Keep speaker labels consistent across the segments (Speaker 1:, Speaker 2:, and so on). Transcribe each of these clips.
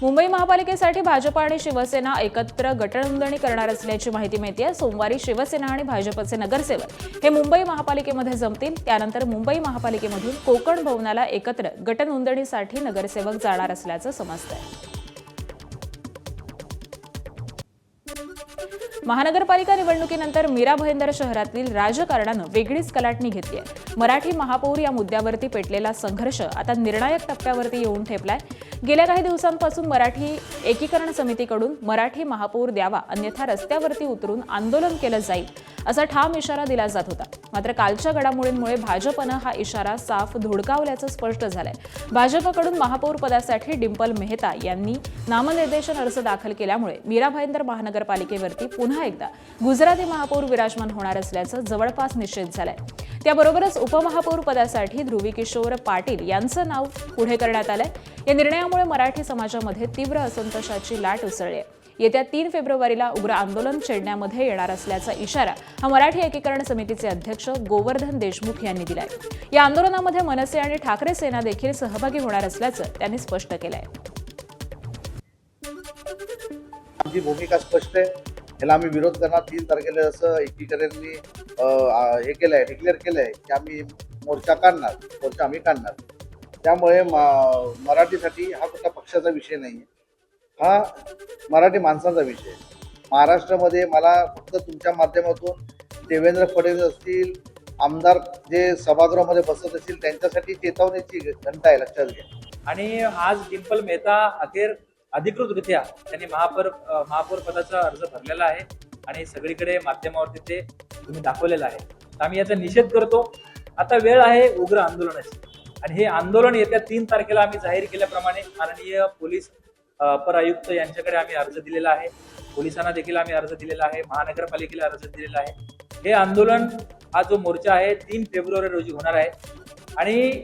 Speaker 1: मुंबई महापालिकेसाठी भाजप आणि शिवसेना एकत्र गटनोंदणी करणार असल्याची माहिती मिळते। सोमवारी शिवसेना आणि भाजपचे नगरसेवक हे मुंबई महापालिकेमध्ये जमतील। त्यानंतर मुंबई महापालिकेमधून कोकण भवनाला एकत्र गटनोंदणीसाठी नगरसेवक जाणार असल्याचं समजतंय। महानगरपालिका निवडणुकीनंतर मीरा भाईंदर शहरातील राजकारणानं वेगळीच कलाटणी घेतली आहे। मराठी महापौर या मुद्द्यावरती पेटलेला संघर्ष आता निर्णायक टप्प्यावरती येऊन ठेपलाय। गेल्या काही दिवसांपासून मराठी एकीकरण समितीकडून मराठी महापौर द्यावा अन्यथा रस्त्यावरती उतरून आंदोलन केलं जाईल असा ठाम इशारा दिला जात होता। मात्र कालच्या घडामोडींमुळे भाजपनं हा इशारा साफ धुडकावल्याचं स्पष्ट झालंय। भाजपकडून महापौर पदासाठी डिंपल मेहता यांनी नामनिर्देशन अर्ज दाखल केल्यामुळे मीरा भाईंदर महानगरपालिकेवरती पुन्हा एकदा गुजराती महापौर विराजमान होणार असल्याचं जवळपास निश्चित झालंय। त्याबरोबरच उपमहापौर पदासाठी ध्रुवी किशोर पाटील यांचं नाव पुढे करण्यात आलंय। या निर्णयामुळे मराठी समाजामध्ये तीव्र असंतोषाची लाट उसळली आहे। येत्या 3 फेब्रुवारीला उग्र आंदोलन छेडण्यामध्ये येणार असल्याचा इशारा हा मराठी एकीकरण समितीचे अध्यक्ष गोवर्धन देशमुख यांनी दिलाय। या आंदोलनामध्ये मनसे आणि ठाकरे सेना देखील सहभागी होणार असल्याचं त्यांनी स्पष्ट केलंय।
Speaker 2: आमची भूमिका स्पष्ट आहे। याला आम्ही विरोध करणार। 3 तारखेला असं एकीकरणनी हे केलंय, डिक्लेअर केलंय की आम्ही मोर्चा काढणार, मोर्चा आम्ही काढणार। त्यामुळे मराठीसाठी हा कुठला पक्षाचा विषय नाही, हा मराठी माणसाचा विषय आहे। महाराष्ट्रामध्ये मला फक्त तुमच्या माध्यमातून देवेंद्र फडणवीस असतील, आमदार जे सभागृहामध्ये बसत असतील त्यांच्यासाठी चेतावणीची घंटा आहे, लक्षात घ्या।
Speaker 3: आणि आज डिंपल मेहता अखेर अधिकृतरित्या त्यांनी महापौर पदाचा अर्ज भरलेला आहे आणि सगळीकडे माध्यमावरती ते तुम्ही दाखवलेलं आहे। आम्ही याचा निषेध करतो। आता वेळ आहे उग्र आंदोलनाची आणि हे आंदोलन येत्या 3 तारखेला आम्ही जाहीर केल्याप्रमाणे माननीय पोलीस अपर आयुक्त यांच्याकडे आम्ही अर्ज दिलेला आहे। पोलिसांना देखील आम्ही अर्ज दिलेला आहे, महानगरपालिकेला अर्ज दिलेला आहे। हे आंदोलन हा जो मोर्चा आहे 3 फेब्रुवारी रोजी होणार आहे आणि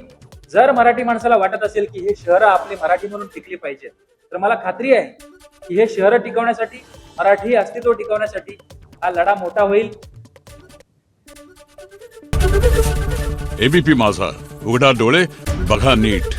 Speaker 3: जर मराठी माणसाला वाटत असेल की हे शहर आपले मराठी म्हणून टिकली पाहिजे तर मला खात्री आहे की हे शहर टिकवण्यासाठी, मराठी अस्तित्व टिकवण्यासाठी हा लढा मोठा होईल।
Speaker 4: एबीपी माझा, उघडा डोळे बघा नीट।